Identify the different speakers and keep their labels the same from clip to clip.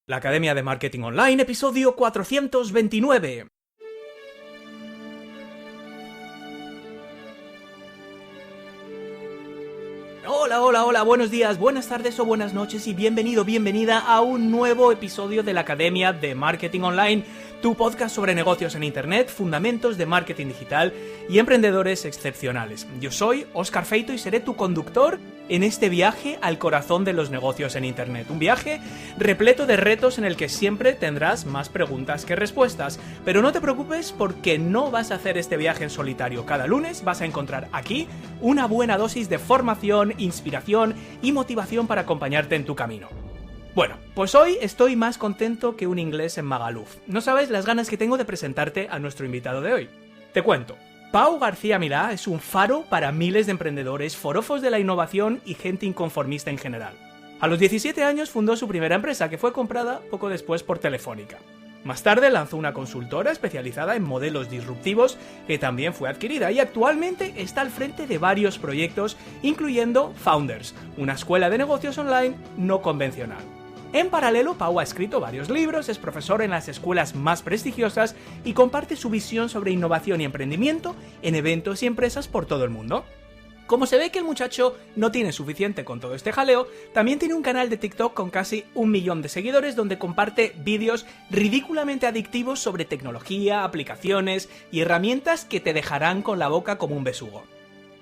Speaker 1: La Academia de Marketing Online, episodio 429. Hola, buenos días, buenas tardes o buenas noches y bienvenida a un nuevo episodio de la Academia de Marketing Online, tu podcast sobre negocios en Internet, fundamentos de marketing digital y emprendedores excepcionales. Yo soy Óscar Feito y seré tu conductor en este viaje al corazón de los negocios en Internet. Un viaje repleto de retos en el que siempre tendrás más preguntas que respuestas. Pero no te preocupes porque no vas a hacer este viaje en solitario. Cada lunes vas a encontrar aquí una buena dosis de formación, inspiración y motivación para acompañarte en tu camino. Bueno, pues hoy estoy más contento que un inglés en Magaluf. No sabes las ganas que tengo de presentarte a nuestro invitado de hoy. Te cuento. Pau García Milá es un faro para miles de emprendedores, forofos de la innovación y gente inconformista en general. A los 17 años fundó su primera empresa, que fue comprada poco después por Telefónica. Más tarde lanzó una consultora especializada en modelos disruptivos, que también fue adquirida, y actualmente está al frente de varios proyectos, incluyendo Founders, una escuela de negocios online no convencional. En paralelo, Pau ha escrito varios libros, es profesor en las escuelas más prestigiosas y comparte su visión sobre innovación y emprendimiento en eventos y empresas por todo el mundo. Como se ve que el muchacho no tiene suficiente con todo este jaleo, también tiene un canal de TikTok con casi 1 millón de seguidores donde comparte vídeos ridículamente adictivos sobre tecnología, aplicaciones y herramientas que te dejarán con la boca como un besugo.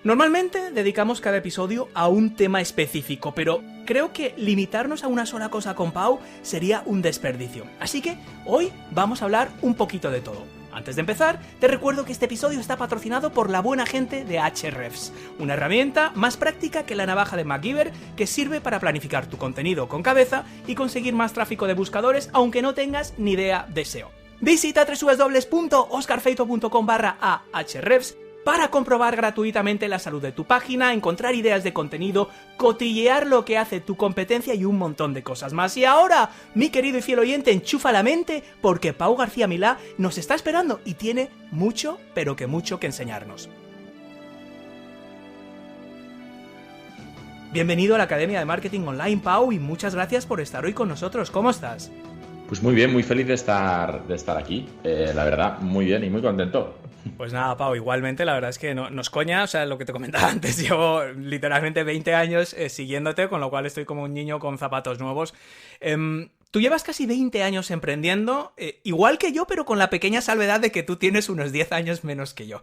Speaker 1: Normalmente dedicamos cada episodio a un tema específico, pero creo que limitarnos a una sola cosa con Pau sería un desperdicio. Así que hoy vamos a hablar un poquito de todo. Antes de empezar, te recuerdo que este episodio está patrocinado por la buena gente de Ahrefs, una herramienta más práctica que la navaja de MacGyver que sirve para planificar tu contenido con cabeza y conseguir más tráfico de buscadores aunque no tengas ni idea de SEO. Visita www.oscarfeito.com/ahrefs para comprobar gratuitamente la salud de tu página, encontrar ideas de contenido, cotillear lo que hace tu competencia y un montón de cosas más. Y ahora, mi querido y fiel oyente, enchufa la mente porque Pau García Milá nos está esperando y tiene mucho, pero que mucho que enseñarnos. Bienvenido a la Academia de Marketing Online, Pau, y muchas gracias por estar hoy con nosotros. ¿Cómo estás?
Speaker 2: Pues muy bien, muy feliz de estar aquí, la verdad, muy bien y muy contento.
Speaker 1: Pues nada, Pau, igualmente, la verdad es que no es coña, o sea, lo que te comentaba antes, llevo literalmente 20 años siguiéndote, con lo cual estoy como un niño con zapatos nuevos. Tú llevas casi 20 años emprendiendo, igual que yo, pero con la pequeña salvedad de que tú tienes unos 10 años menos que yo.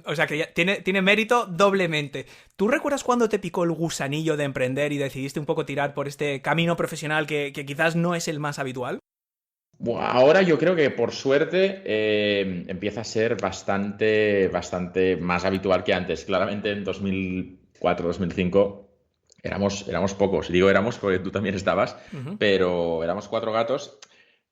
Speaker 1: O sea, que ya tiene mérito doblemente. ¿Tú recuerdas cuándo te picó el gusanillo de emprender y decidiste un poco tirar por este camino profesional que quizás no es el más habitual?
Speaker 2: Bueno, ahora yo creo que por suerte empieza a ser bastante más habitual que antes. Claramente en 2004-2005 éramos pocos. Digo éramos porque tú también estabas, pero éramos 4 gatos.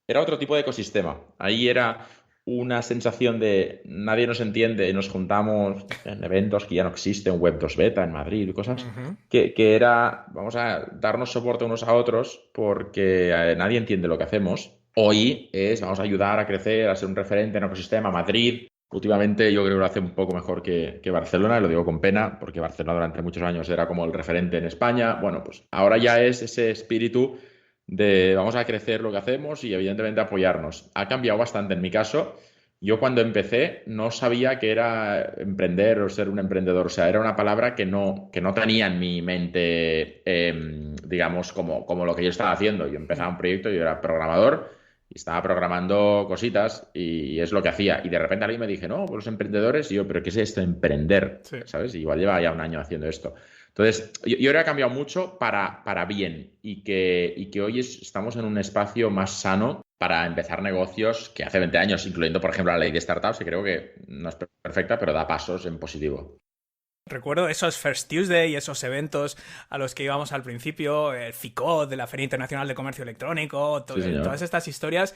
Speaker 2: Era otro tipo de ecosistema. Ahí era una sensación de nadie nos entiende, nos juntamos en eventos que ya no existen, Web 2 Beta en Madrid y cosas, que era, vamos a darnos soporte unos a otros porque nadie entiende lo que hacemos. Hoy vamos a ayudar a crecer, a ser un referente en ecosistema. Madrid, últimamente yo creo que lo hace un poco mejor que Barcelona, y lo digo con pena, porque Barcelona durante muchos años era como el referente en España. Bueno, pues ahora ya es ese espíritu de vamos a crecer lo que hacemos y evidentemente apoyarnos. Ha cambiado bastante en mi caso. Yo cuando empecé no sabía qué era emprender o ser un emprendedor. O sea, era una palabra que no tenía en mi mente, digamos, como lo que yo estaba haciendo. Yo empezaba un proyecto, yo era programador y estaba programando cositas y es lo que hacía. Y de repente alguien me dije, no, pues los emprendedores. Y yo, ¿pero qué es esto? Emprender, sí. ¿Sabes? Igual lleva ya un año haciendo esto. Entonces, yo creo que ha cambiado mucho para bien y que hoy estamos en un espacio más sano para empezar negocios que hace 20 años, incluyendo, por ejemplo, la ley de startups, que creo que no es perfecta, pero da pasos en positivo.
Speaker 1: Recuerdo esos First Tuesday y esos eventos a los que íbamos al principio, el FICOD de la Feria Internacional de Comercio Electrónico, todas estas historias.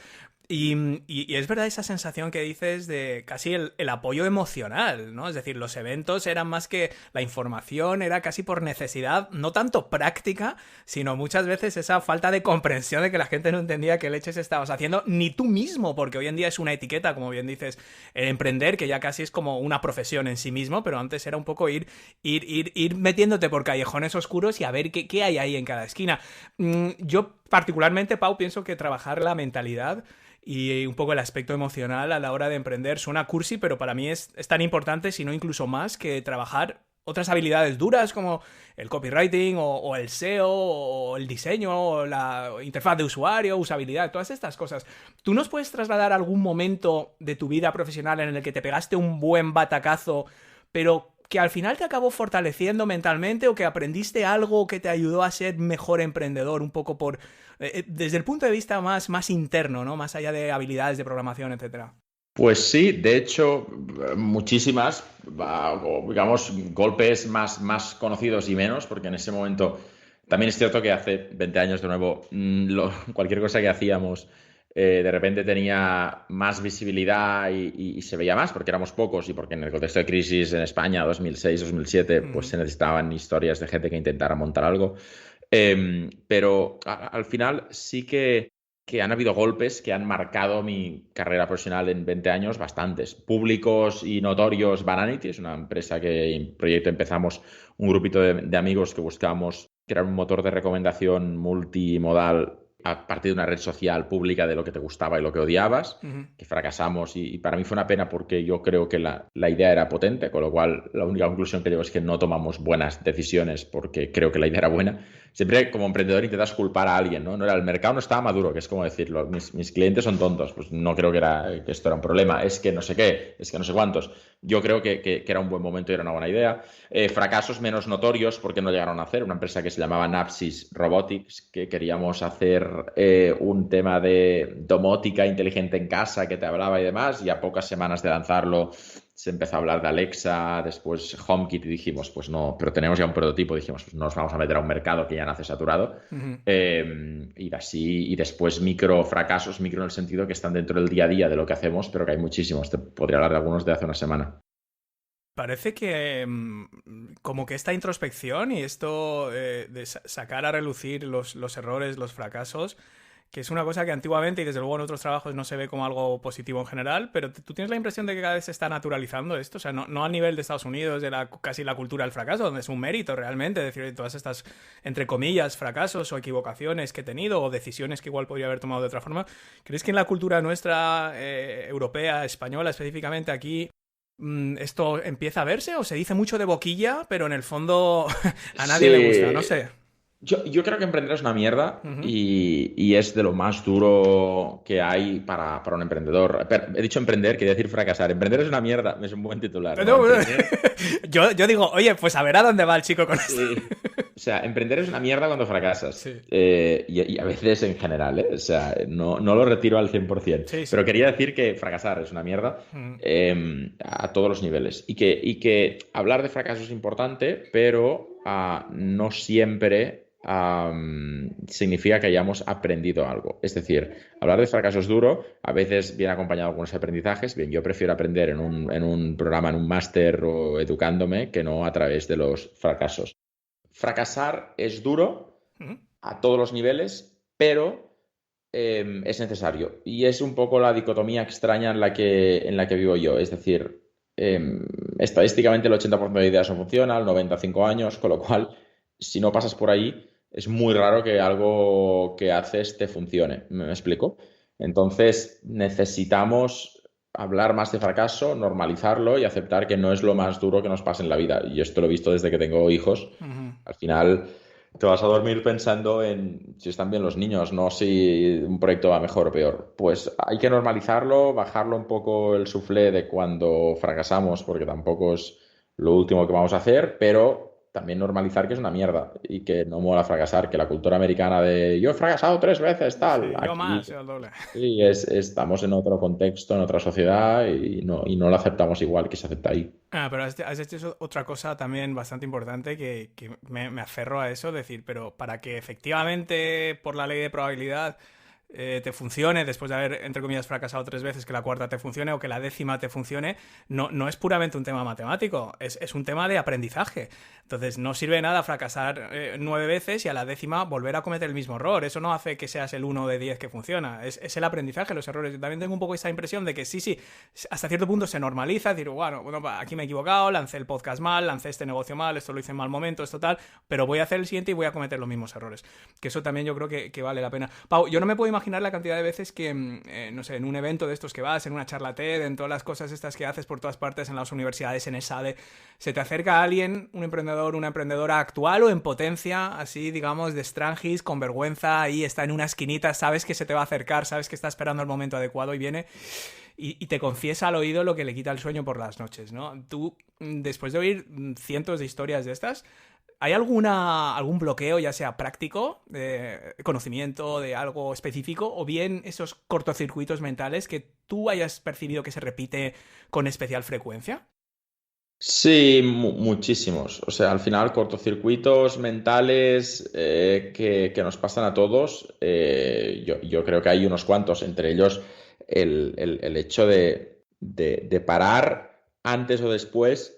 Speaker 1: Y es verdad esa sensación que dices de casi el apoyo emocional, ¿no? Es decir, los eventos eran más que la información, era casi por necesidad, no tanto práctica, sino muchas veces esa falta de comprensión de que la gente no entendía qué leches estabas haciendo, ni tú mismo, porque hoy en día es una etiqueta, como bien dices, el emprender, que ya casi es como una profesión en sí mismo, pero antes era un poco ir Ir metiéndote por callejones oscuros y a ver qué hay ahí en cada esquina. Yo particularmente, Pau, pienso que trabajar la mentalidad y un poco el aspecto emocional a la hora de emprender suena cursi, pero para mí es tan importante, si no incluso más, que trabajar otras habilidades duras como el copywriting o el SEO o el diseño o la interfaz de usuario, usabilidad, todas estas cosas. ¿Tú nos puedes trasladar algún momento de tu vida profesional en el que te pegaste un buen batacazo, pero que al final te acabó fortaleciendo mentalmente, o que aprendiste algo que te ayudó a ser mejor emprendedor, un poco desde el punto de vista más interno, ¿no? Más allá de habilidades de programación, etcétera?
Speaker 2: Pues sí, de hecho, muchísimas, o digamos, golpes más conocidos y menos, porque en ese momento también es cierto que hace 20 años de nuevo, cualquier cosa que hacíamos de repente tenía más visibilidad y se veía más, porque éramos pocos y porque en el contexto de crisis en España, 2006, 2007, pues se necesitaban historias de gente que intentara montar algo. Pero al final sí que han habido golpes que han marcado mi carrera profesional en 20 años, bastantes. Públicos y notorios. Vanity es una empresa que en proyecto empezamos un grupito de amigos que buscábamos crear un motor de recomendación multimodal a partir de una red social pública de lo que te gustaba y lo que odiabas, que fracasamos y para mí fue una pena porque yo creo que la idea era potente, con lo cual la única conclusión que llevo es que no tomamos buenas decisiones porque creo que la idea era buena. Siempre como emprendedor intentas culpar a alguien, ¿no? No era, el mercado no estaba maduro, que es como decirlo, mis clientes son tontos, pues no creo que esto era un problema, es que no sé qué, es que no sé cuántos. Yo creo que era un buen momento y era una buena idea. Fracasos menos notorios porque no llegaron a hacer, una empresa que se llamaba Napsys Robotics, que queríamos hacer un tema de domótica inteligente en casa que te hablaba y demás, y a pocas semanas de lanzarlo se empezó a hablar de Alexa, después HomeKit y dijimos, pues no, pero tenemos ya un prototipo, dijimos, pues no nos vamos a meter a un mercado que ya nace saturado. Y así, y después micro fracasos, micro en el sentido que están dentro del día a día de lo que hacemos, pero que hay muchísimos. Te podría hablar de algunos de hace una semana.
Speaker 1: Parece que como que esta introspección y esto de sacar a relucir los errores, los fracasos, que es una cosa que antiguamente y desde luego en otros trabajos no se ve como algo positivo en general, pero tú tienes la impresión de que cada vez se está naturalizando esto, o sea, no a nivel de Estados Unidos, de casi la cultura del fracaso, donde es un mérito realmente, decir, todas estas, entre comillas, fracasos o equivocaciones que he tenido o decisiones que igual podría haber tomado de otra forma. ¿Crees que en la cultura nuestra, europea, española específicamente aquí, esto empieza a verse o se dice mucho de boquilla, pero en el fondo a nadie le gusta? No sé.
Speaker 2: Yo creo que emprender es una mierda y es de lo más duro que hay para un emprendedor. He dicho emprender, quería decir fracasar. Emprender es una mierda, es un buen titular, ¿no?
Speaker 1: Yo digo, oye, pues a ver a dónde va el chico con esto.
Speaker 2: O sea, emprender es una mierda cuando fracasas.
Speaker 1: Sí.
Speaker 2: Y a veces en general, ¿eh? O sea, no lo retiro al 100%.
Speaker 1: Sí.
Speaker 2: Pero quería decir que fracasar es una mierda a todos los niveles. Y que hablar de fracaso es importante, pero no siempre significa que hayamos aprendido algo. Es decir, hablar de fracaso es duro, a veces viene acompañado de algunos aprendizajes. Bien, yo prefiero aprender en un programa, en un máster o educándome, que no a través de los fracasos. Fracasar es duro a todos los niveles, pero es necesario. Y es un poco la dicotomía extraña en la que vivo yo. Es decir, estadísticamente el 80% de ideas no funciona, el 95 años, con lo cual, si no pasas por ahí, es muy raro que algo que haces te funcione. ¿Me explico? Entonces, necesitamos hablar más de fracaso, normalizarlo y aceptar que no es lo más duro que nos pasa en la vida. Y esto lo he visto desde que tengo hijos. Al final te vas a dormir pensando en si están bien los niños, no si un proyecto va mejor o peor. Pues hay que normalizarlo, bajarlo un poco el suflé de cuando fracasamos, porque tampoco es lo último que vamos a hacer, pero también normalizar que es una mierda y que no mola fracasar, que la cultura americana de yo he fracasado 3 veces, tal.
Speaker 1: Sí, yo más, yo el doble.
Speaker 2: Sí, estamos en otro contexto, en otra sociedad y no lo aceptamos igual que se acepta ahí.
Speaker 1: Pero has hecho otra cosa también bastante importante que me aferro a eso, decir, pero para que efectivamente por la ley de probabilidad te funcione, después de haber, entre comillas, fracasado 3 veces, que la cuarta te funcione o que la 10ª te funcione, no es puramente un tema matemático, es un tema de aprendizaje. Entonces, no sirve de nada fracasar 9 veces y a la 10ª volver a cometer el mismo error. Eso no hace que seas el 1 de 10 que funciona. Es el aprendizaje, los errores. Yo también tengo un poco esa impresión de que sí, hasta cierto punto se normaliza, decir, bueno, aquí me he equivocado, lancé el podcast mal, lancé este negocio mal, esto lo hice en mal momento, esto tal, pero voy a hacer el siguiente y voy a cometer los mismos errores. Que eso también yo creo que vale la pena. Pau, yo no me puedo imaginar la cantidad de veces que, no sé, en un evento de estos que vas, en una charla TED, en todas las cosas estas que haces por todas partes, en las universidades, en ESADE, se te acerca alguien, un emprendedor, una emprendedora actual o en potencia, así, digamos, de Strangis, con vergüenza, ahí está en una esquinita, sabes que se te va a acercar, sabes que está esperando el momento adecuado y viene y te confiesa al oído lo que le quita el sueño por las noches, ¿no? Tú, después de oír cientos de historias de estas, ¿hay algún bloqueo, ya sea práctico, de conocimiento de algo específico, o bien esos cortocircuitos mentales que tú hayas percibido que se repite con especial frecuencia?
Speaker 2: Sí, muchísimos. O sea, al final cortocircuitos mentales que nos pasan a todos, yo creo que hay unos cuantos, entre ellos el hecho de parar antes o después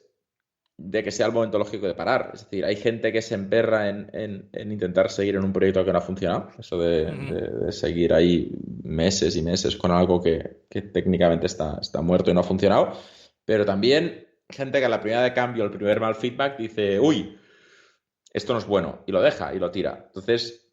Speaker 2: de que sea el momento lógico de parar. Es decir, hay gente que se emperra en intentar seguir en un proyecto que no ha funcionado. Eso de seguir ahí meses y meses con algo que técnicamente está muerto y no ha funcionado. Pero también gente que a la primera de cambio, el primer mal feedback, dice, uy, esto no es bueno, y lo deja y lo tira. Entonces,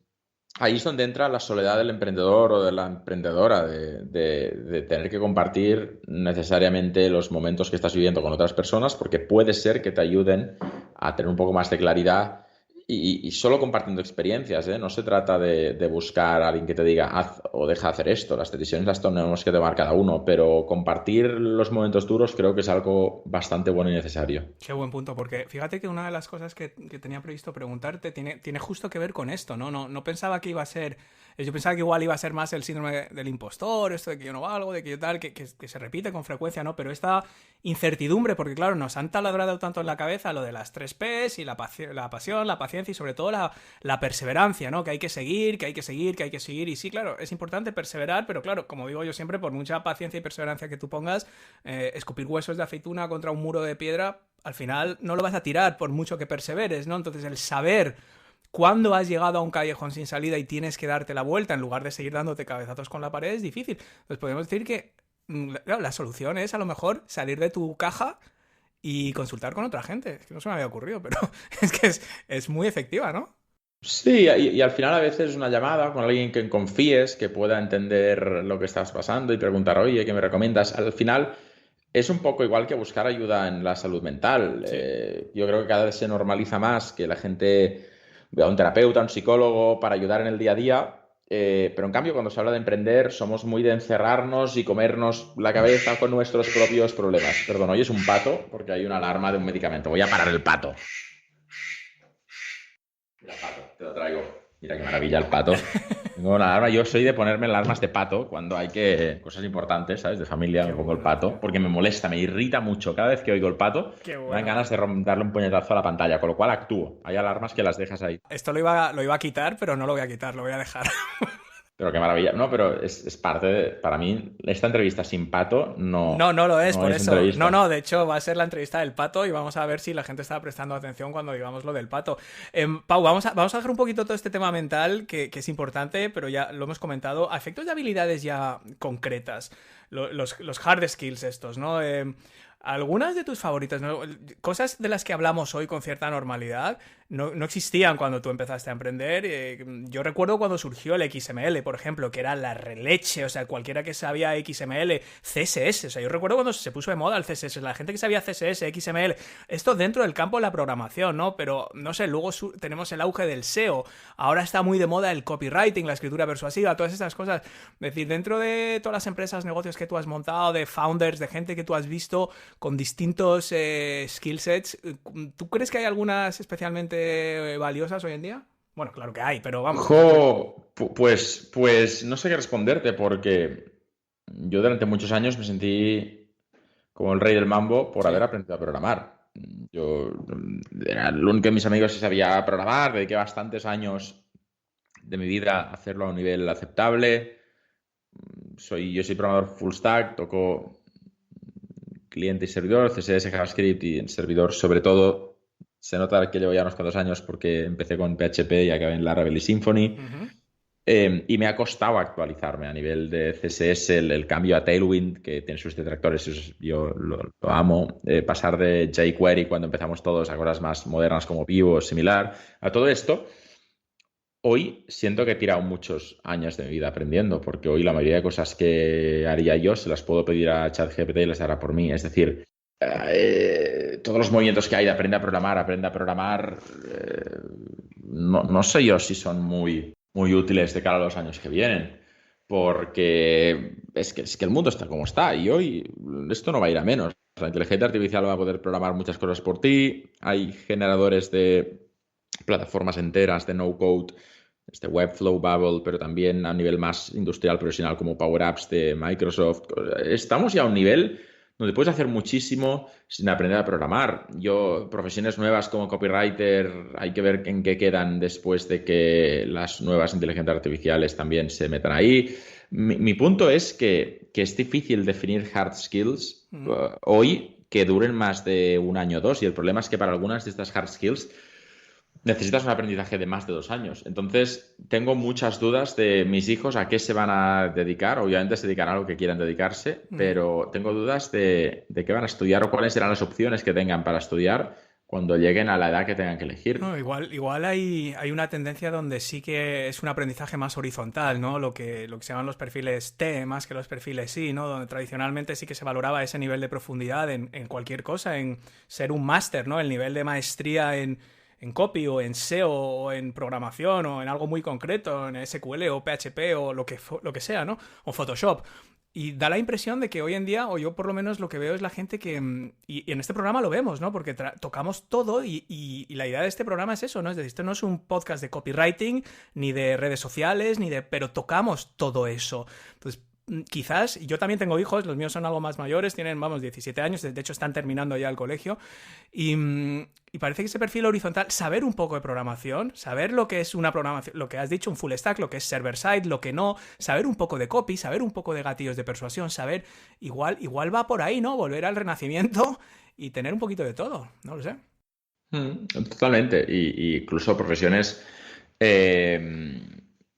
Speaker 2: ahí es donde entra la soledad del emprendedor o de la emprendedora, de tener que compartir necesariamente los momentos que estás viviendo con otras personas, porque puede ser que te ayuden a tener un poco más de claridad y solo compartiendo experiencias, ¿eh? No se trata de buscar a alguien que te diga haz o deja de hacer esto. Las decisiones las tenemos que tomar cada uno, pero compartir los momentos duros creo que es algo bastante bueno y necesario.
Speaker 1: Qué buen punto, porque fíjate que una de las cosas que tenía previsto preguntarte tiene justo que ver con esto, ¿no? No pensaba que iba a ser... Yo pensaba que igual iba a ser más el síndrome del impostor, esto de que yo no valgo, de que yo tal, que se repite con frecuencia, ¿no? Pero esta incertidumbre, porque claro, nos han taladrado tanto en la cabeza lo de las 3 Ps y la pasión, la paciencia y sobre todo la perseverancia, ¿no? Que hay que seguir, que hay que seguir, que hay que seguir. Y sí, claro, es importante perseverar, pero claro, como digo yo siempre, por mucha paciencia y perseverancia que tú pongas, escupir huesos de aceituna contra un muro de piedra, al final no lo vas a tirar por mucho que perseveres, ¿no? Entonces el saber cuándo has llegado a un callejón sin salida y tienes que darte la vuelta en lugar de seguir dándote cabezazos con la pared es difícil. Entonces podemos decir que claro, la solución es a lo mejor salir de tu caja y consultar con otra gente. Es que no se me había ocurrido, pero es que es muy efectiva, ¿no?
Speaker 2: Sí, y al final a veces una llamada con alguien que confíes, que pueda entender lo que estás pasando y preguntar, oye, ¿qué me recomiendas? Al final es un poco igual que buscar ayuda en la salud mental.
Speaker 1: Sí.
Speaker 2: Yo creo que cada vez se normaliza más que la gente vea a un terapeuta, a un psicólogo para ayudar en el día a día. Pero en cambio, cuando se habla de emprender, somos muy de encerrarnos y comernos la cabeza con nuestros propios problemas. Perdón, hoy es un pato porque hay una alarma de un medicamento. Voy a parar el pato. Mira, pato, te lo traigo. Mira qué maravilla el pato. Tengo una alarma. Yo soy de ponerme alarmas de pato cuando hay que cosas importantes, ¿sabes? De familia,
Speaker 1: Qué
Speaker 2: me pongo el
Speaker 1: bueno,
Speaker 2: pato
Speaker 1: tío.
Speaker 2: porque me molesta, me irrita mucho. Cada vez que oigo el pato,
Speaker 1: Qué
Speaker 2: me dan
Speaker 1: bueno.
Speaker 2: ganas de darle un puñetazo a la pantalla, con lo cual actúo. Hay alarmas que las dejas ahí.
Speaker 1: Esto lo iba a quitar, pero no lo voy a quitar, lo voy a dejar.
Speaker 2: Pero qué maravilla. No, pero es parte de... Para mí, esta entrevista sin pato
Speaker 1: No lo es,
Speaker 2: no
Speaker 1: por
Speaker 2: es
Speaker 1: eso.
Speaker 2: entrevista.
Speaker 1: No, de hecho va a ser la entrevista del pato y vamos a ver si la gente está prestando atención cuando digamos lo del pato. Pau, vamos a dejar un poquito todo este tema mental que es importante, pero ya lo hemos comentado. A efectos de habilidades ya concretas, los hard skills estos, ¿no? Algunas de tus favoritas, ¿no? Cosas de las que hablamos hoy con cierta normalidad, no existían cuando tú empezaste a emprender. Yo recuerdo cuando surgió el XML, por ejemplo, que era la releche, o sea, cualquiera que sabía XML, CSS, o sea, yo recuerdo cuando se puso de moda el CSS, la gente que sabía CSS, XML, esto dentro del campo de la programación, ¿no? Pero, no sé, luego tenemos el auge del SEO, ahora está muy de moda el copywriting, la escritura persuasiva, todas estas cosas. Es decir, dentro de todas las empresas, negocios que tú has montado, de founders, de gente que tú has visto con distintos skill sets, ¿tú crees que hay algunas especialmente valiosas hoy en día? Bueno, claro que hay, pero vamos.
Speaker 2: Pues no sé qué responderte porque yo durante muchos años me sentí como el rey del mambo por haber
Speaker 1: Sí.
Speaker 2: aprendido a programar. Yo era el único de mis amigos que sabía programar, dediqué bastantes años de mi vida a hacerlo a un nivel aceptable. yo soy programador full stack, toco cliente y servidor, CSS, JavaScript y en servidor sobre todo. Se nota que llevo ya unos cuantos años porque empecé con PHP y acabé en Laravel y Symfony.
Speaker 1: Ujú.
Speaker 2: Y me ha costado actualizarme a nivel de CSS, el cambio a Tailwind, que tiene sus detractores, yo lo amo. Pasar de jQuery cuando empezamos todos a cosas más modernas como Vue o similar. A todo esto, hoy siento que he tirado muchos años de mi vida aprendiendo, porque hoy la mayoría de cosas que haría yo se las puedo pedir a ChatGPT y las hará por mí. Es decir, todos los movimientos que hay de aprende a programar, no sé yo si son muy útiles de cara a los años que vienen, porque es que el mundo está como está y hoy esto no va a ir a menos. La inteligencia artificial va a poder programar muchas cosas por ti, hay generadores de plataformas enteras de no-code, Webflow, Babel, pero también a nivel más industrial, profesional, como Power Apps de Microsoft. Estamos ya a un nivel donde puedes hacer muchísimo sin aprender a programar. Profesiones nuevas como copywriter, hay que ver en qué quedan después de que las nuevas inteligencias artificiales también se metan ahí. Mi punto es que es difícil definir hard skills hoy que duren más de un año o dos, y el problema es que para algunas de estas hard skills necesitas un aprendizaje de más de 2 años. Entonces, tengo muchas dudas de mis hijos a qué se van a dedicar. Obviamente se dedicarán a lo que quieran dedicarse, pero tengo dudas de qué van a estudiar o cuáles serán las opciones que tengan para estudiar cuando lleguen a la edad que tengan que elegir.
Speaker 1: No, igual hay una tendencia donde sí que es un aprendizaje más horizontal, ¿no? Lo que se llaman los perfiles T más que los perfiles I, ¿no? Donde tradicionalmente sí que se valoraba ese nivel de profundidad en cualquier cosa, en ser un máster, ¿no? El nivel de maestría en copy o en SEO o en programación o en algo muy concreto, en SQL o PHP o lo que sea, ¿no? O Photoshop. Y da la impresión de que hoy en día, o yo por lo menos lo que veo es la gente que... Y en este programa lo vemos, ¿no? Porque tocamos todo y la idea de este programa es eso, ¿no? Es decir, esto no es un podcast de copywriting, ni de redes sociales, pero tocamos todo eso. Entonces, quizás, yo también tengo hijos, los míos son algo más mayores, tienen, 17 años, de hecho están terminando ya el colegio, y parece que ese perfil horizontal, saber un poco de programación, saber lo que es una programación, lo que has dicho, un full stack, lo que es server-side, lo que no, saber un poco de copy, saber un poco de gatillos de persuasión, saber, igual va por ahí, ¿no? Volver al renacimiento y tener un poquito de todo, no lo sé.
Speaker 2: Totalmente, y incluso profesiones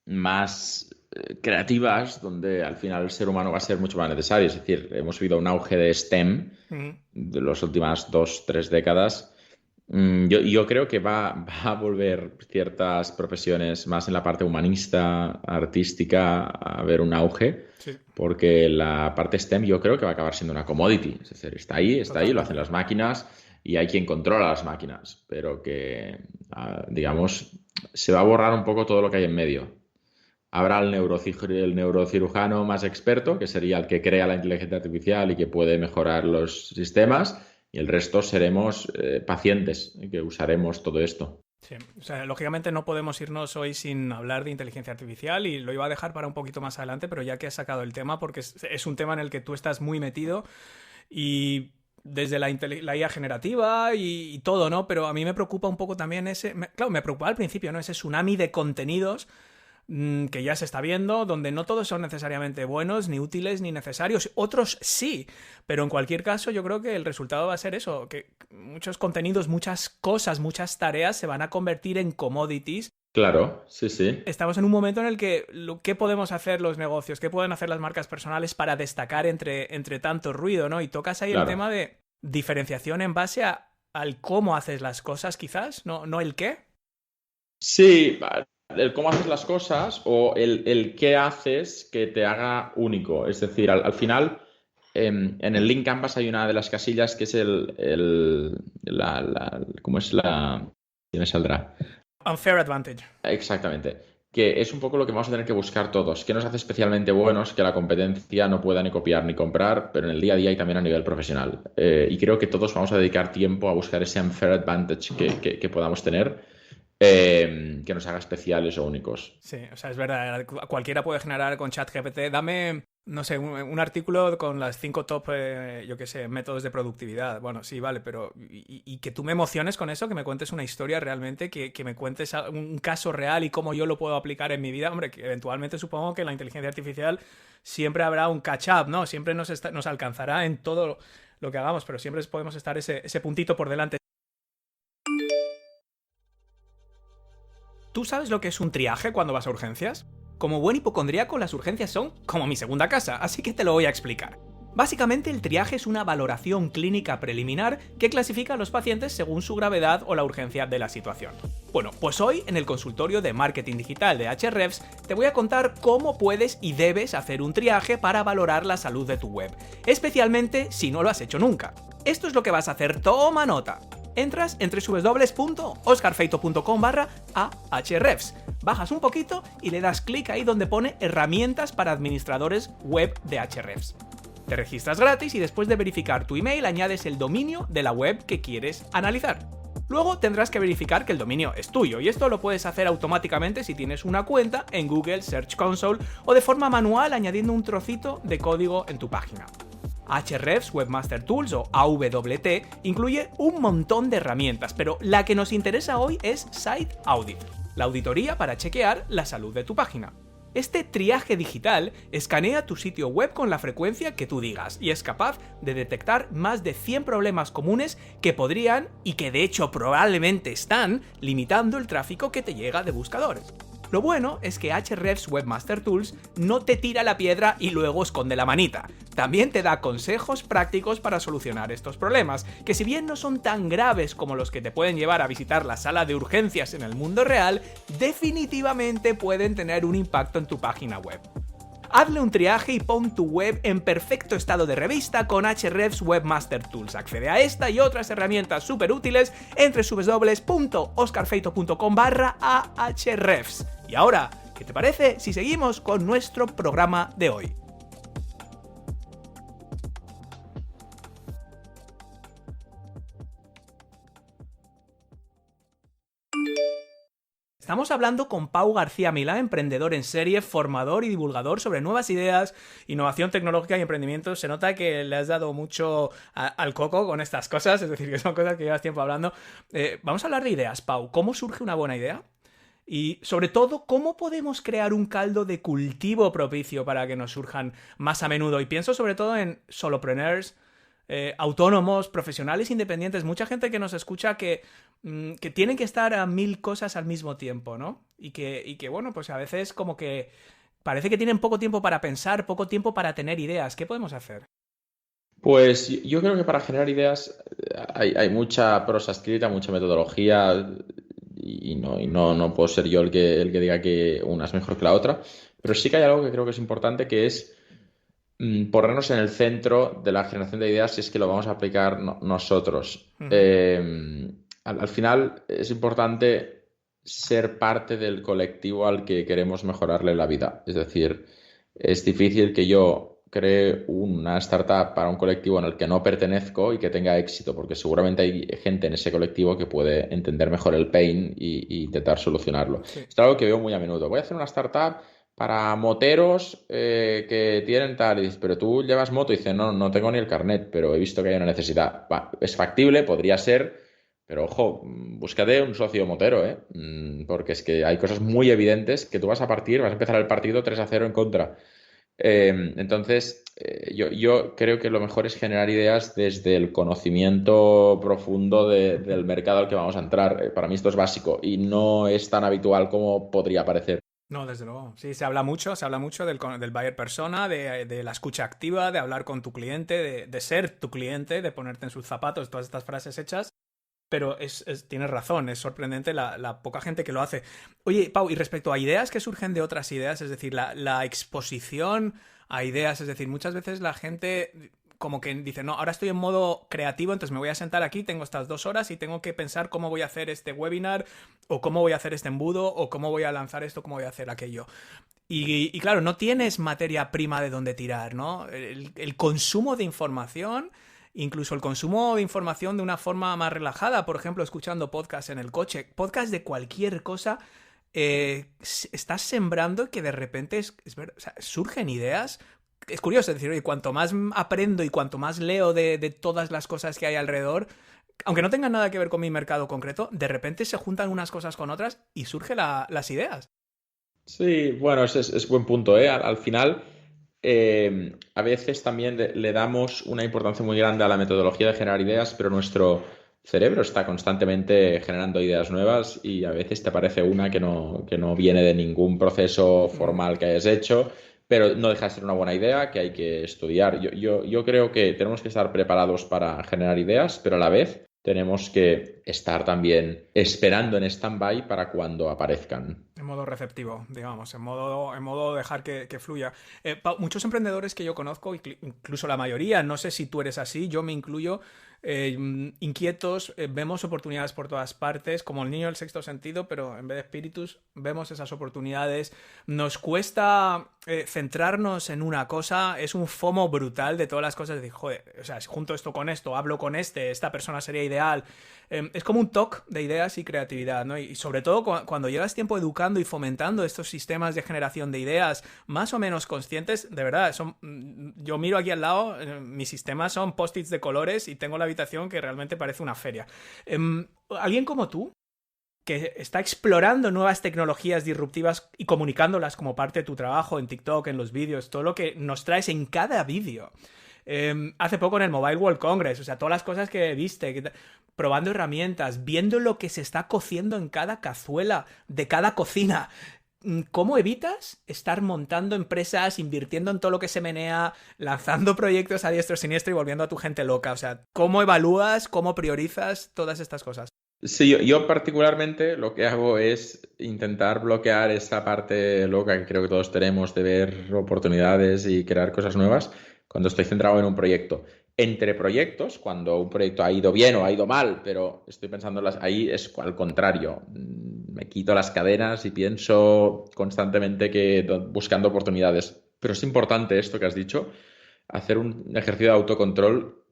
Speaker 2: más creativas, donde al final el ser humano va a ser mucho más necesario. Es decir, hemos vivido un auge de STEM de las últimas 2, 3 décadas. Yo creo que va a volver ciertas profesiones más en la parte humanista, artística, a ver un auge,
Speaker 1: Sí.
Speaker 2: porque la parte STEM yo creo que va a acabar siendo una commodity. Es decir, está ahí, lo hacen las máquinas y hay quien controla las máquinas, pero que, digamos, se va a borrar un poco todo lo que hay en medio. Habrá el neurocirujano más experto, que sería el que crea la inteligencia artificial y que puede mejorar los sistemas, y el resto seremos pacientes que usaremos todo esto.
Speaker 1: Sí, o sea, lógicamente no podemos irnos hoy sin hablar de inteligencia artificial y lo iba a dejar para un poquito más adelante, pero ya que has sacado el tema, porque es un tema en el que tú estás muy metido y desde la IA generativa y todo, ¿no? Pero a mí me preocupa un poco también claro, me preocupaba al principio, ¿no? Ese tsunami de contenidos que ya se está viendo, donde no todos son necesariamente buenos, ni útiles, ni necesarios. Otros sí, pero en cualquier caso yo creo que el resultado va a ser eso, que muchos contenidos, muchas cosas, muchas tareas se van a convertir en commodities.
Speaker 2: Claro, sí, sí.
Speaker 1: Estamos en un momento en el que ¿qué podemos hacer los negocios? ¿Qué pueden hacer las marcas personales para destacar entre tanto ruido, ¿no? Y tocas ahí el tema de diferenciación en base al cómo haces las cosas, quizás, no el qué.
Speaker 2: Sí, el cómo haces las cosas o el qué haces que te haga único. Es decir, al final, en el link Canvas hay una de las casillas que es ¿cómo es la? ¿Qué me saldrá?
Speaker 1: Unfair advantage.
Speaker 2: Exactamente. Que es un poco lo que vamos a tener que buscar todos. ¿Qué nos hace especialmente buenos que la competencia no pueda ni copiar ni comprar, pero en el día a día y también a nivel profesional? Y creo que todos vamos a dedicar tiempo a buscar ese unfair advantage que podamos tener. Que nos haga especiales o únicos.
Speaker 1: Sí, o sea, es verdad, cualquiera puede generar con ChatGPT, dame no sé, un artículo con las 5 top, yo qué sé, métodos de productividad. Bueno, sí, vale, pero y que tú me emociones con eso, que me cuentes una historia realmente, que me cuentes un caso real y cómo yo lo puedo aplicar en mi vida. Hombre, que eventualmente supongo que la inteligencia artificial siempre habrá un catch-up, ¿no? Siempre nos alcanzará en todo lo que hagamos, pero siempre podemos estar ese puntito por delante. ¿Tú sabes lo que es un triaje cuando vas a urgencias? Como buen hipocondríaco, las urgencias son como mi segunda casa, así que te lo voy a explicar. Básicamente, el triaje es una valoración clínica preliminar que clasifica a los pacientes según su gravedad o la urgencia de la situación. Bueno, pues hoy, en el consultorio de marketing digital de Ahrefs, te voy a contar cómo puedes y debes hacer un triaje para valorar la salud de tu web, especialmente si no lo has hecho nunca. Esto es lo que vas a hacer, toma nota. Entras en www.oscarfeito.com/ahrefs, bajas un poquito y le das clic ahí donde pone herramientas para administradores web de Ahrefs. Te registras gratis y después de verificar tu email añades el dominio de la web que quieres analizar. Luego tendrás que verificar que el dominio es tuyo y esto lo puedes hacer automáticamente si tienes una cuenta en Google Search Console o de forma manual añadiendo un trocito de código en tu página. Ahrefs Webmaster Tools o AWT incluye un montón de herramientas, pero la que nos interesa hoy es Site Audit, la auditoría para chequear la salud de tu página. Este triaje digital escanea tu sitio web con la frecuencia que tú digas y es capaz de detectar más de 100 problemas comunes que podrían, y que de hecho probablemente están, limitando el tráfico que te llega de buscadores. Lo bueno es que Ahrefs Webmaster Tools no te tira la piedra y luego esconde la manita. También te da consejos prácticos para solucionar estos problemas, que si bien no son tan graves como los que te pueden llevar a visitar la sala de urgencias en el mundo real, definitivamente pueden tener un impacto en tu página web. Hazle un triaje y pon tu web en perfecto estado de revista con Ahrefs Webmaster Tools. Accede a esta y otras herramientas súper útiles en www.oscarfeito.com/ahrefs. Y ahora, ¿qué te parece si seguimos con nuestro programa de hoy? Estamos hablando con Pau García Milá, emprendedor en serie, formador y divulgador sobre nuevas ideas, innovación tecnológica y emprendimiento. Se nota que le has dado mucho al coco con estas cosas, es decir, que son cosas que llevas tiempo hablando. Vamos a hablar de ideas, Pau. ¿Cómo surge una buena idea? Y sobre todo, ¿cómo podemos crear un caldo de cultivo propicio para que nos surjan más a menudo? Y pienso sobre todo en solopreneurs, autónomos, profesionales independientes, mucha gente que nos escucha que tienen que estar a 1000 cosas al mismo tiempo, ¿no? Y que, bueno, pues a veces como que parece que tienen poco tiempo para pensar, poco tiempo para tener ideas. ¿Qué podemos hacer?
Speaker 2: Pues yo creo que para generar ideas hay mucha prosa escrita, mucha metodología y no puedo ser yo el que diga que una es mejor que la otra, pero sí que hay algo que creo que es importante, que es ponernos en el centro de la generación de ideas si es que lo vamos a aplicar nosotros. Al final es importante ser parte del colectivo al que queremos mejorarle la vida. Es decir, es difícil que yo cree una startup para un colectivo en el que no pertenezco y que tenga éxito, porque seguramente hay gente en ese colectivo que puede entender mejor el pain y intentar solucionarlo.
Speaker 1: Sí.
Speaker 2: Esto es algo que veo muy a menudo. Voy a hacer una startup para moteros que tienen tal, y dices, pero tú llevas moto, y dices, no tengo ni el carnet, pero he visto que hay una necesidad. Es factible, podría ser, pero ojo, búscate un socio motero, porque es que hay cosas muy evidentes que tú vas a empezar el partido 3-0 en contra. Entonces, yo creo que lo mejor es generar ideas desde el conocimiento profundo del mercado al que vamos a entrar. Para mí esto es básico y no es tan habitual como podría parecer.
Speaker 1: No, desde luego. Sí, se habla mucho del buyer persona, de la escucha activa, de hablar con tu cliente, de ser tu cliente, de ponerte en sus zapatos, todas estas frases hechas. Pero tienes razón, es sorprendente la poca gente que lo hace. Oye, Pau, y respecto a ideas que surgen de otras ideas, es decir, la exposición a ideas, es decir, muchas veces la gente como que dice, no, ahora estoy en modo creativo, entonces me voy a sentar aquí, tengo estas 2 horas y tengo que pensar cómo voy a hacer este webinar, o cómo voy a hacer este embudo, o cómo voy a lanzar esto, cómo voy a hacer aquello. Y claro, no tienes materia prima de dónde tirar, ¿no? El consumo de información, incluso el consumo de información de una forma más relajada, por ejemplo, escuchando podcast en el coche, podcast de cualquier cosa, estás sembrando que de repente o sea, surgen ideas es curioso, es decir, oye, cuanto más aprendo y cuanto más leo de todas las cosas que hay alrededor, aunque no tengan nada que ver con mi mercado concreto, de repente se juntan unas cosas con otras y surgen las ideas.
Speaker 2: Sí, bueno, es buen punto, ¿eh? Al final, a veces también le damos una importancia muy grande a la metodología de generar ideas, pero nuestro cerebro está constantemente generando ideas nuevas y a veces te aparece una que no viene de ningún proceso
Speaker 1: Mm.
Speaker 2: formal que hayas hecho, pero no deja de ser una buena idea que hay que estudiar. Yo creo que tenemos que estar preparados para generar ideas, pero a la vez tenemos que estar también esperando en stand-by para cuando aparezcan.
Speaker 1: En modo receptivo, digamos, en modo dejar que fluya. Muchos emprendedores que yo conozco, incluso la mayoría, no sé si tú eres así, yo me incluyo, inquietos, vemos oportunidades por todas partes, como el niño del sexto sentido, pero en vez de espíritus, vemos esas oportunidades. Nos cuesta centrarnos en una cosa, es un FOMO brutal de todas las cosas, de joder, o sea, si junto esto con esto, hablo con esta persona sería ideal. Es como un toque de ideas y creatividad, ¿no? Y sobre todo cuando llevas tiempo educando y fomentando estos sistemas de generación de ideas más o menos conscientes, de verdad, yo miro aquí al lado, mis sistemas son post-its de colores y tengo la habitación que realmente parece una feria. Alguien como tú, que está explorando nuevas tecnologías disruptivas y comunicándolas como parte de tu trabajo en TikTok, en los vídeos, todo lo que nos traes en cada vídeo. Hace poco en el Mobile World Congress, o sea, todas las cosas que viste, probando herramientas, viendo lo que se está cociendo en cada cazuela de cada cocina. ¿Cómo evitas estar montando empresas, invirtiendo en todo lo que se menea, lanzando proyectos a diestro y siniestro y volviendo a tu gente loca? O sea, ¿cómo evalúas, cómo priorizas todas estas cosas?
Speaker 2: Sí, yo particularmente lo que hago es intentar bloquear esa parte loca que creo que todos tenemos de ver oportunidades y crear cosas nuevas cuando estoy centrado en un proyecto. Entre proyectos, cuando un proyecto ha ido bien o ha ido mal, pero estoy pensando ahí es al contrario. Me quito las cadenas y pienso constantemente buscando oportunidades. Pero es importante esto que has dicho, hacer un ejercicio de autocontrol.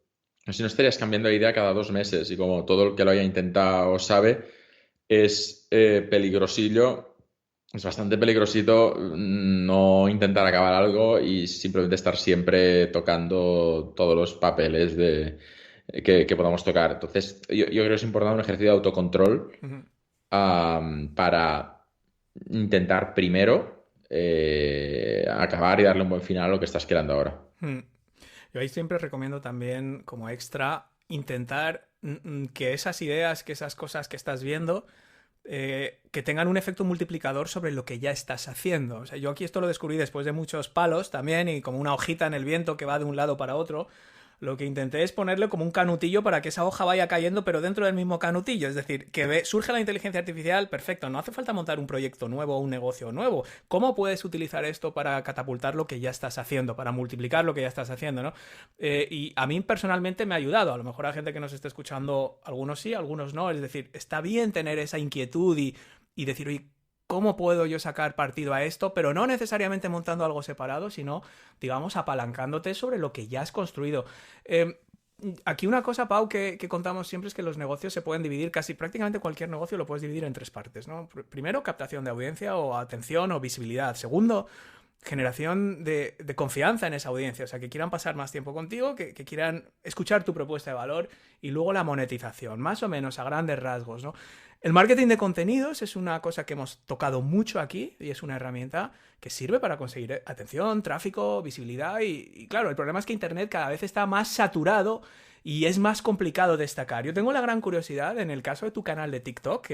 Speaker 2: Si no estarías cambiando de idea cada 2 meses y como todo el que lo haya intentado sabe, es peligrosillo, es bastante peligrosito no intentar acabar algo y simplemente estar siempre tocando todos los papeles que podamos tocar. Entonces, yo creo que es importante un ejercicio de autocontrol
Speaker 1: Ujú.
Speaker 2: para intentar primero acabar y darle un buen final a lo que estás creando ahora.
Speaker 1: Mm. Yo ahí siempre recomiendo también, como extra, intentar que esas ideas, que esas cosas que estás viendo, que tengan un efecto multiplicador sobre lo que ya estás haciendo. O sea, yo aquí esto lo descubrí después de muchos palos también y como una hojita en el viento que va de un lado para otro. Lo que intenté es ponerle como un canutillo para que esa hoja vaya cayendo, pero dentro del mismo canutillo. Es decir, surge la inteligencia artificial, perfecto, no hace falta montar un proyecto nuevo o un negocio nuevo. ¿Cómo puedes utilizar esto para catapultar lo que ya estás haciendo, para multiplicar lo que ya estás haciendo, ¿no? Y a mí personalmente me ha ayudado. A lo mejor a gente que nos esté escuchando, algunos sí, algunos no. Es decir, está bien tener esa inquietud y decir, oye, ¿cómo puedo yo sacar partido a esto? Pero no necesariamente montando algo separado, sino, digamos, apalancándote sobre lo que ya has construido. Eh, Aquí una cosa, Pau, que contamos siempre es que los negocios se pueden dividir, casi prácticamente cualquier negocio lo puedes dividir en tres partes, ¿no? Primero, captación de audiencia o atención o visibilidad. Segundo, generación de confianza en esa audiencia, o sea, que quieran pasar más tiempo contigo, que quieran escuchar tu propuesta de valor y luego la monetización, más o menos a grandes rasgos, ¿no? El marketing de contenidos es una cosa que hemos tocado mucho aquí y es una herramienta que sirve para conseguir atención, tráfico, visibilidad y claro, el problema es que Internet cada vez está más saturado y es más complicado destacar. Yo tengo la gran curiosidad en el caso de tu canal de TikTok,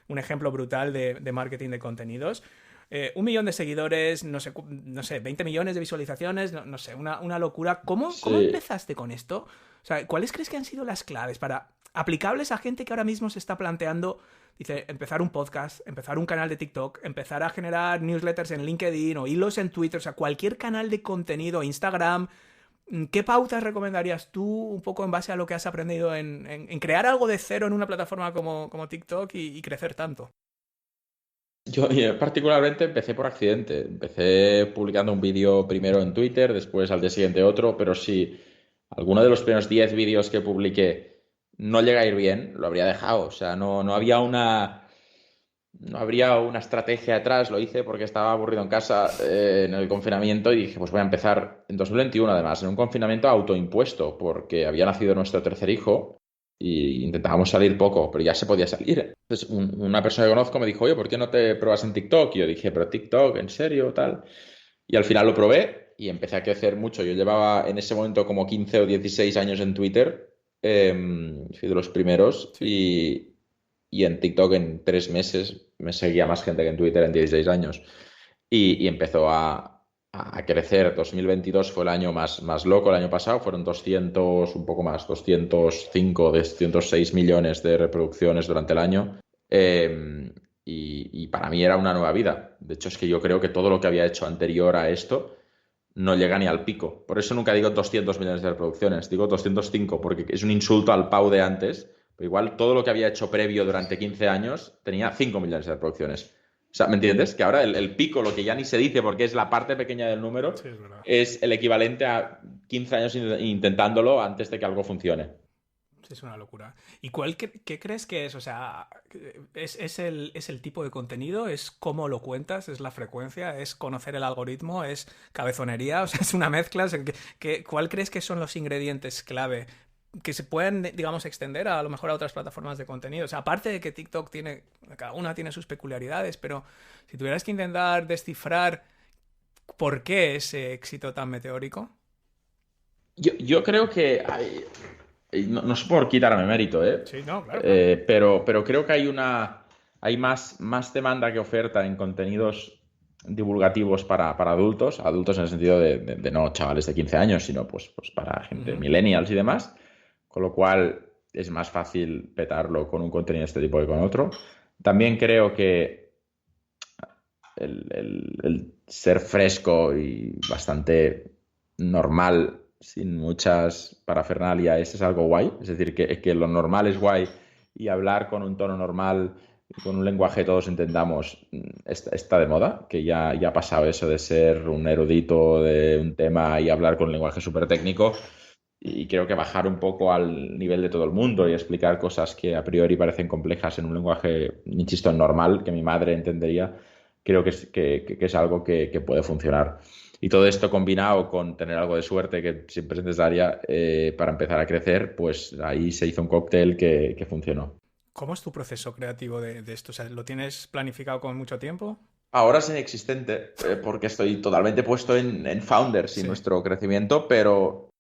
Speaker 1: un ejemplo brutal de marketing de contenidos. 1 millón de seguidores, no sé, 20 millones de visualizaciones, no sé, una locura. ¿Cómo
Speaker 2: Sí.
Speaker 1: empezaste con esto? O sea, ¿cuáles crees que han sido las claves para aplicables a gente que ahora mismo se está planteando, dice, empezar un podcast, empezar un canal de TikTok, empezar a generar newsletters en LinkedIn o hilos en Twitter, o sea, cualquier canal de contenido, Instagram? ¿Qué pautas recomendarías tú un poco en base a lo que has aprendido en crear algo de cero en una plataforma como TikTok y crecer tanto?
Speaker 2: Yo particularmente empecé por accidente. Empecé publicando un vídeo primero en Twitter, después al día siguiente otro, pero si alguno de los primeros 10 vídeos que publiqué no llega a ir bien, lo habría dejado. O sea, no había una... no habría una estrategia detrás, lo hice porque estaba aburrido en casa en el confinamiento y dije, pues voy a empezar en 2021 además, en un confinamiento autoimpuesto, porque había nacido nuestro tercer hijo y intentábamos salir poco, pero ya se podía salir. Entonces, una persona que conozco me dijo, oye, ¿por qué no te pruebas en TikTok? Y yo dije, pero TikTok, ¿en serio? Tal. Y al final lo probé y empecé a crecer mucho. Yo llevaba en ese momento como 15 o 16 años en Twitter, fui de los primeros
Speaker 1: Sí.
Speaker 2: y en TikTok en 3 meses me seguía más gente que en Twitter en 16 años. Y empezó a crecer. 2022 fue el año más loco. El año pasado fueron 200, un poco más, 205, 206 millones de reproducciones durante el año. Y para mí era una nueva vida. De hecho, es que yo creo que todo lo que había hecho anterior a esto no llega ni al pico. Por eso nunca digo 200 millones de reproducciones, digo 205, porque es un insulto al Pau de antes. Pero igual todo lo que había hecho previo durante 15 años tenía 5 millones de reproducciones. O sea, ¿me entiendes? Que ahora el pico, lo que ya ni se dice porque es la parte pequeña del número,
Speaker 1: Sí, es verdad.
Speaker 2: es el equivalente a 15 años intentándolo antes de que algo funcione.
Speaker 1: Sí, es una locura. ¿Y qué crees que es? O sea, es el tipo de contenido? ¿Es cómo lo cuentas? ¿Es la frecuencia? ¿Es conocer el algoritmo? ¿Es cabezonería? O sea, es una mezcla. O sea, ¿cuál crees que son los ingredientes clave que se pueden, digamos, extender a lo mejor a otras plataformas de contenido? O sea, aparte de que TikTok tiene, cada una tiene sus peculiaridades, pero si tuvieras que intentar descifrar por qué ese éxito tan meteórico.
Speaker 2: Yo creo que y no es por quitarme mérito, ¿eh?
Speaker 1: Sí, no, claro, claro.
Speaker 2: Pero creo que hay más demanda que oferta en contenidos divulgativos para adultos en el sentido de no chavales de 15 años, sino pues para gente
Speaker 1: Ujú.
Speaker 2: millennials y demás, con lo cual es más fácil petarlo con un contenido de este tipo que con otro. También creo que el ser fresco y bastante normal, sin muchas parafernalias, es algo guay. Es decir, que lo normal es guay y hablar con un tono normal, con un lenguaje que todos entendamos, está de moda, que ya ha pasado eso de ser un erudito de un tema y hablar con un lenguaje súper técnico. Y creo que bajar un poco al nivel de todo el mundo y explicar cosas que a priori parecen complejas en un lenguaje, insisto, normal, que mi madre entendería, creo que es algo que puede funcionar. Y todo esto combinado con tener algo de suerte, que siempre es necesaria para empezar a crecer, pues ahí se hizo un cóctel que funcionó.
Speaker 1: ¿Cómo es tu proceso creativo de esto? O sea, ¿lo tienes planificado con mucho tiempo?
Speaker 2: Ahora es inexistente, porque estoy totalmente puesto en Founders y
Speaker 1: Sí.
Speaker 2: nuestro crecimiento, pero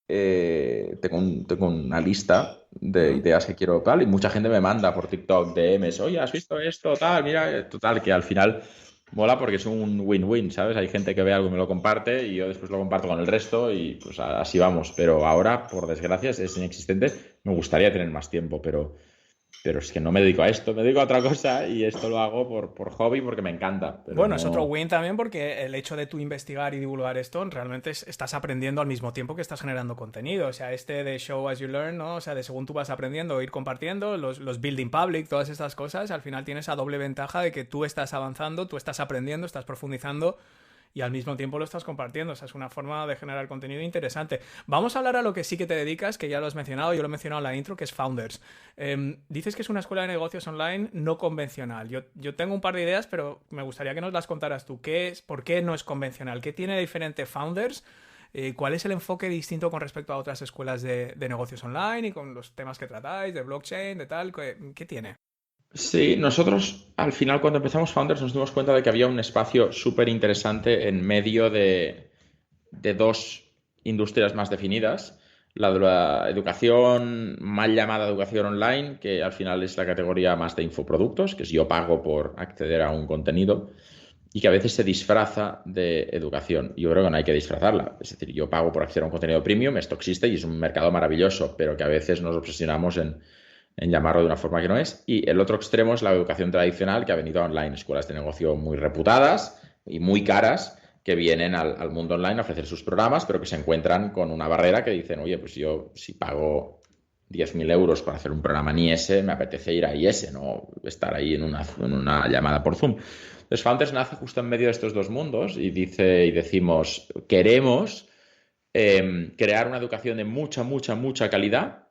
Speaker 2: tengo una lista de
Speaker 1: Ujú.
Speaker 2: ideas que quiero tal, y mucha gente me manda por TikTok DMs, oye, ¿has visto esto? Tal, mira, total, que al final mola porque es un win-win, ¿sabes? Hay gente que ve algo y me lo comparte y yo después lo comparto con el resto y pues así vamos. Pero ahora, por desgracia, es inexistente. Me gustaría tener más tiempo, pero es que no me dedico a esto, me dedico a otra cosa y esto lo hago por hobby porque me encanta, pero
Speaker 1: Bueno, es otro
Speaker 2: no...
Speaker 1: win también porque el hecho de tú investigar y divulgar esto, realmente estás aprendiendo al mismo tiempo que estás generando contenido. O sea, este de show as you learn, ¿no? O sea, de según tú vas aprendiendo, ir compartiendo, los building public, todas estas cosas, al final tienes esa doble ventaja de que tú estás avanzando, tú estás aprendiendo, estás profundizando y al mismo tiempo lo estás compartiendo. O sea, es una forma de generar contenido interesante. Vamos a hablar a lo que sí que te dedicas, que ya lo has mencionado, yo lo he mencionado en la intro, que es Founders. Dices que es una escuela de negocios online no convencional. Yo tengo un par de ideas, pero me gustaría que nos las contaras tú. ¿Qué es, por qué no es convencional? ¿Qué tiene de diferente Founders? ¿Cuál es el enfoque distinto con respecto a otras escuelas de negocios online y con los temas que tratáis, de blockchain, de tal? ¿Qué tiene?
Speaker 2: Sí, nosotros al final cuando empezamos Founders nos dimos cuenta de que había un espacio súper interesante en medio de dos industrias más definidas. La de la educación, mal llamada educación online, que al final es la categoría más de infoproductos, que es yo pago por acceder a un contenido y que a veces se disfraza de educación. Yo creo que no hay que disfrazarla. Es decir, yo pago por acceder a un contenido premium, esto existe y es un mercado maravilloso, pero que a veces nos obsesionamos en llamarlo de una forma que no es. Y el otro extremo es la educación tradicional que ha venido online, escuelas de negocio muy reputadas y muy caras que vienen al mundo online a ofrecer sus programas, pero que se encuentran con una barrera que dicen, oye, pues yo si pago 10.000 euros para hacer un programa en IS, me apetece ir a IS, no estar ahí en una llamada por Zoom. Entonces, Founders nace justo en medio de estos dos mundos y decimos, queremos crear una educación de mucha, mucha, mucha calidad,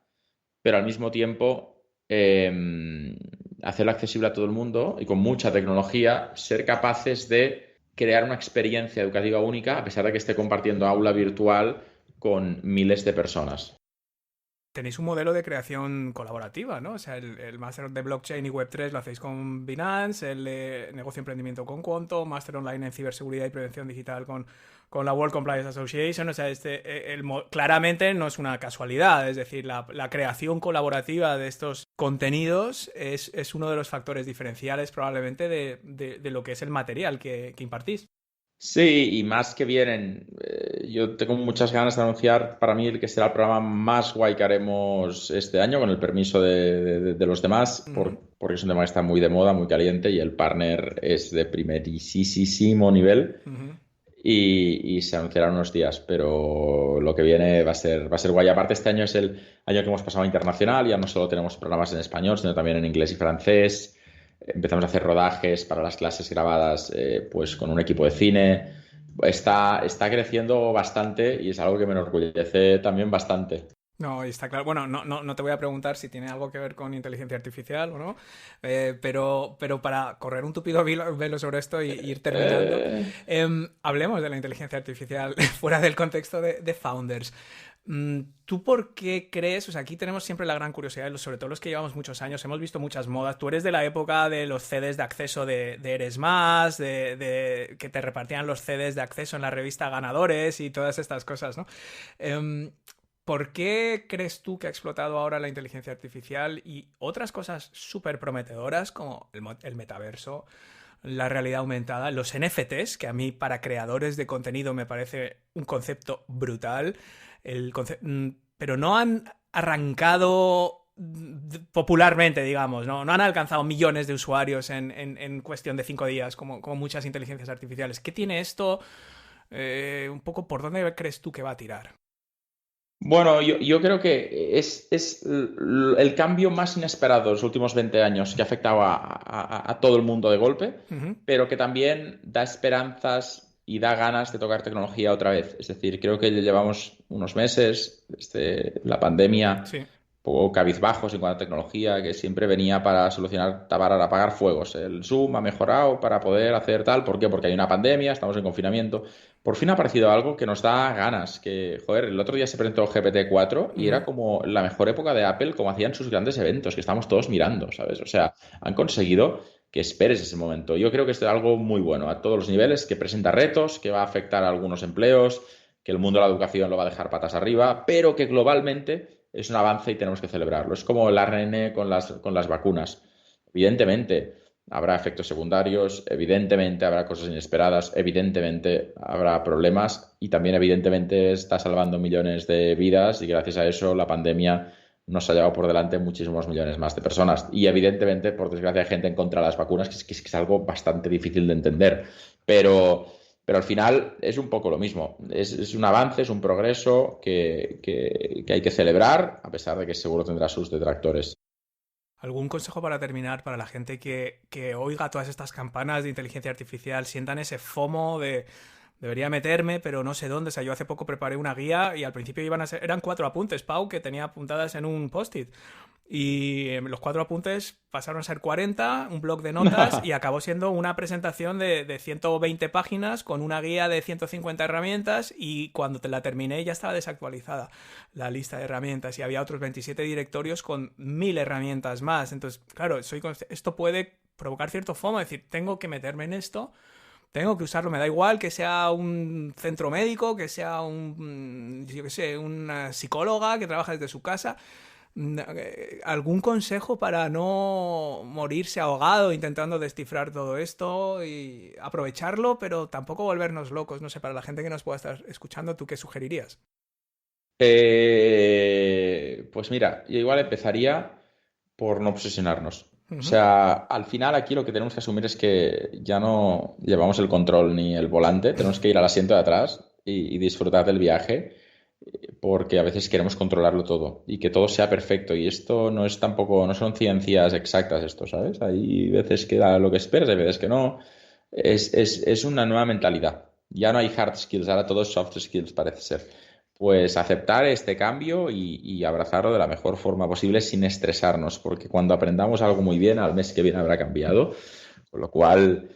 Speaker 2: pero al mismo tiempo hacerlo accesible a todo el mundo y con mucha tecnología, ser capaces de crear una experiencia educativa única a pesar de que esté compartiendo aula virtual con miles de personas.
Speaker 1: Tenéis un modelo de creación colaborativa, ¿no? O sea, el máster de blockchain y Web3 lo hacéis con Binance, el de negocio y emprendimiento con Quanto, máster online en ciberseguridad y prevención digital con la World Compliance Association. O sea, claramente no es una casualidad. Es decir, la creación colaborativa de estos contenidos es uno de los factores diferenciales probablemente de lo que es el material que impartís.
Speaker 2: Sí, y más que vienen, yo tengo muchas ganas de anunciar para mí el que será el programa más guay que haremos este año, con el permiso de los demás, porque es un tema que está muy de moda, muy caliente, y el partner es de primerísimo nivel, y se anunciará en unos días, pero lo que viene va a ser guay. Aparte, este año es el año que hemos pasado a internacional, ya no solo tenemos programas en español, sino también en inglés y francés. Empezamos a hacer rodajes para las clases grabadas pues con un equipo de cine. Está creciendo bastante y es algo que me enorgullece también bastante.
Speaker 1: No, está claro. Bueno, no te voy a preguntar si tiene algo que ver con inteligencia artificial o no, pero para correr un tupido velo sobre esto y ir terminando, hablemos de la inteligencia artificial fuera del contexto de Founders. ¿Tú por qué crees? O sea, aquí tenemos siempre la gran curiosidad, sobre todo los que llevamos muchos años, hemos visto muchas modas. Tú eres de la época de los CDs de acceso de Eres Más, de que te repartían los CDs de acceso en la revista Ganadores y todas estas cosas, ¿no? ¿Por qué crees tú que ha explotado ahora la inteligencia artificial y otras cosas súper prometedoras como el metaverso, la realidad aumentada, los NFTs, que a mí para creadores de contenido me parece un concepto brutal, pero no han arrancado popularmente, digamos, ¿no? No han alcanzado millones de usuarios en cuestión de 5 días, como muchas inteligencias artificiales. ¿Qué tiene esto? Un poco, ¿por dónde crees tú que va a tirar?
Speaker 2: Bueno, yo creo que es el cambio más inesperado de los últimos 20 años que ha afectado a todo el mundo de golpe, pero que también da esperanzas y da ganas de tocar tecnología otra vez. Es decir, creo que llevamos unos meses desde la pandemia,
Speaker 1: Sí.
Speaker 2: un poco cabizbajos en cuanto a tecnología, que siempre venía para solucionar, para apagar fuegos. El Zoom ha mejorado para poder hacer tal. ¿Por qué? Porque hay una pandemia, estamos en confinamiento. Por fin ha aparecido algo que nos da ganas. Que, joder, el otro día se presentó GPT-4 y era como la mejor época de Apple, como hacían sus grandes eventos, que estamos todos mirando, ¿sabes? O sea, han conseguido que esperes ese momento. Yo creo que esto es algo muy bueno a todos los niveles, que presenta retos, que va a afectar a algunos empleos, que el mundo de la educación lo va a dejar patas arriba, pero que globalmente es un avance y tenemos que celebrarlo. Es como el ARN con las vacunas. Evidentemente habrá efectos secundarios, evidentemente habrá cosas inesperadas, evidentemente habrá problemas y también evidentemente está salvando millones de vidas y gracias a eso la pandemia nos ha llevado por delante muchísimos millones más de personas. Y evidentemente, por desgracia, hay gente en contra de las vacunas, que es algo bastante difícil de entender. Pero al final es un poco lo mismo. Es un avance, es un progreso que hay que celebrar, a pesar de que seguro tendrá sus detractores.
Speaker 1: ¿Algún consejo para terminar para la gente que oiga todas estas campanas de inteligencia artificial, sientan ese FOMO de debería meterme, pero no sé dónde? O sea, yo hace poco preparé una guía y al principio eran 4 apuntes, Pau, que tenía apuntadas en un post-it. Y los 4 apuntes pasaron a ser 40, un bloc de notas, y acabó siendo una presentación de 120 páginas con una guía de 150 herramientas, y cuando te la terminé ya estaba desactualizada la lista de herramientas y había otros 27 directorios con 1000 herramientas más. Entonces, claro, esto puede provocar cierto FOMO, es decir, tengo que meterme en esto, tengo que usarlo, me da igual que sea un centro médico, que sea yo qué sé, una psicóloga que trabaja desde su casa. ¿Algún consejo para no morirse ahogado intentando descifrar todo esto y aprovecharlo, pero tampoco volvernos locos? No sé, para la gente que nos pueda estar escuchando, ¿tú qué sugerirías?
Speaker 2: Pues mira, yo igual empezaría por no obsesionarnos. O sea, al final aquí lo que tenemos que asumir es que ya no llevamos el control ni el volante, tenemos que ir al asiento de atrás y disfrutar del viaje, porque a veces queremos controlarlo todo y que todo sea perfecto. Y esto no es tampoco, no son ciencias exactas esto, ¿sabes? Hay veces que da lo que esperas, hay veces que no. Es una nueva mentalidad. Ya no hay hard skills, ahora todo es soft skills, parece ser. pues aceptar este cambio y abrazarlo de la mejor forma posible sin estresarnos, porque cuando aprendamos algo muy bien, al mes que viene habrá cambiado, con lo cual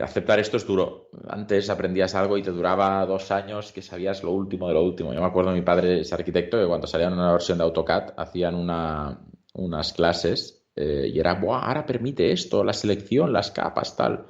Speaker 2: aceptar esto es duro. Antes aprendías algo y te duraba 2 años que sabías lo último de lo último. Yo me acuerdo, mi padre es arquitecto, que cuando salían una versión de AutoCAD hacían unas clases y era, ¡buah! Ahora permite esto, la selección, las capas, tal.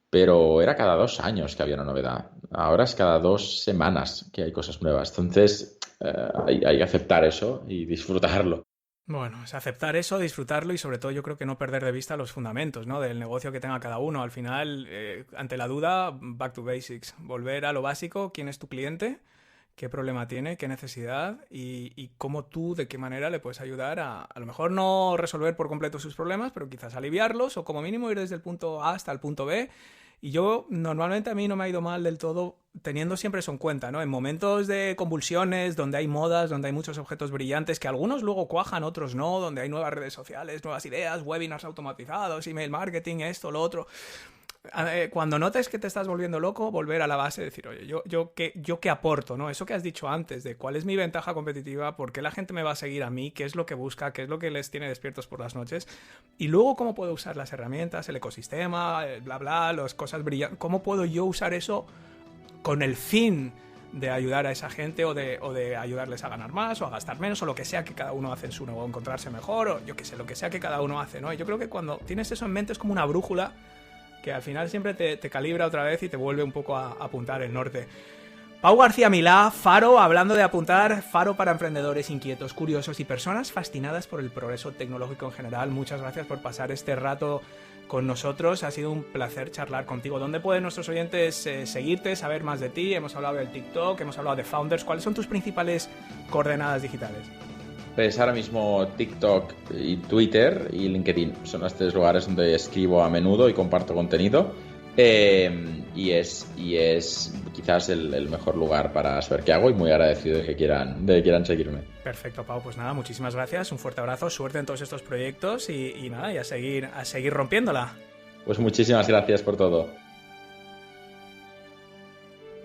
Speaker 2: Pero era cada 2 años que había una novedad. Ahora es cada 2 semanas que hay cosas nuevas. Entonces, hay que aceptar eso y disfrutarlo.
Speaker 1: Bueno, es aceptar eso, disfrutarlo y sobre todo yo creo que no perder de vista los fundamentos, ¿no? Del negocio que tenga cada uno. Al final, ante la duda, back to basics. Volver a lo básico, quién es tu cliente, qué problema tiene, qué necesidad y cómo tú, de qué manera le puedes ayudar a lo mejor no resolver por completo sus problemas, pero quizás aliviarlos o como mínimo ir desde el punto A hasta el punto B. Y yo, normalmente a mí no me ha ido mal del todo teniendo siempre eso en cuenta, ¿no? En momentos de convulsiones, donde hay modas, donde hay muchos objetos brillantes, que algunos luego cuajan, otros no, donde hay nuevas redes sociales, nuevas ideas, webinars automatizados, email marketing, esto, lo otro. Cuando notes que te estás volviendo loco, volver a la base y decir, oye, yo qué aporto, ¿no? Eso que has dicho antes, de cuál es mi ventaja competitiva, por qué la gente me va a seguir a mí, qué es lo que busca, qué es lo que les tiene despiertos por las noches, y luego cómo puedo usar las herramientas, el ecosistema, el bla bla, las cosas brillantes, cómo puedo yo usar eso con el fin de ayudar a esa gente o de ayudarles a ganar más o a gastar menos o lo que sea que cada uno hace en su negocio, encontrarse mejor o yo qué sé, lo que sea que cada uno hace, ¿no? Y yo creo que cuando tienes eso en mente es como una brújula que al final siempre te calibra otra vez y te vuelve un poco a apuntar el norte. Pau García Milá, Faro, hablando de apuntar, Faro para emprendedores inquietos, curiosos y personas fascinadas por el progreso tecnológico en general. Muchas gracias por pasar este rato con nosotros, ha sido un placer charlar contigo. ¿Dónde pueden nuestros oyentes seguirte, saber más de ti? Hemos hablado del TikTok, hemos hablado de Founders. ¿Cuáles son tus principales coordenadas digitales?
Speaker 2: Pues ahora mismo TikTok y Twitter y LinkedIn son los 3 lugares donde escribo a menudo y comparto contenido. Y es quizás el mejor lugar para saber qué hago y muy agradecido de que quieran seguirme.
Speaker 1: Perfecto, Pau. Pues nada, muchísimas gracias. Un fuerte abrazo, suerte en todos estos proyectos y nada, y a seguir rompiéndola.
Speaker 2: Pues muchísimas gracias por todo.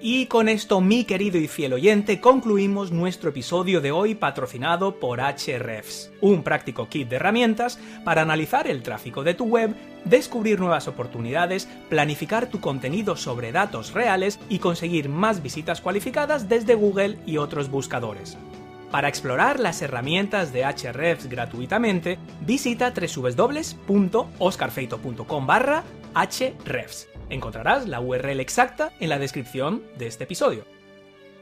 Speaker 1: Y con esto, mi querido y fiel oyente, concluimos nuestro episodio de hoy patrocinado por Ahrefs, un práctico kit de herramientas para analizar el tráfico de tu web, descubrir nuevas oportunidades, planificar tu contenido sobre datos reales y conseguir más visitas cualificadas desde Google y otros buscadores. Para explorar las herramientas de Ahrefs gratuitamente, visita www.oscarfeito.com/Ahrefs. Encontrarás la URL exacta en la descripción de este episodio.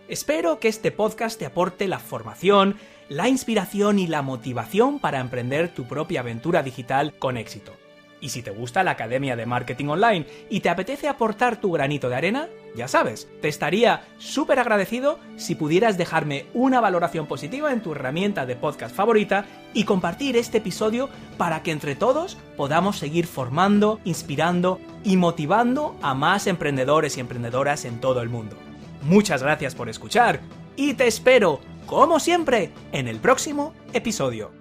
Speaker 1: Espero que este podcast te aporte la formación, la inspiración y la motivación para emprender tu propia aventura digital con éxito. Y si te gusta la Academia de Marketing Online y te apetece aportar tu granito de arena, ya sabes, te estaría súper agradecido si pudieras dejarme una valoración positiva en tu herramienta de podcast favorita y compartir este episodio para que entre todos podamos seguir formando, inspirando y motivando a más emprendedores y emprendedoras en todo el mundo. Muchas gracias por escuchar y te espero, como siempre, en el próximo episodio.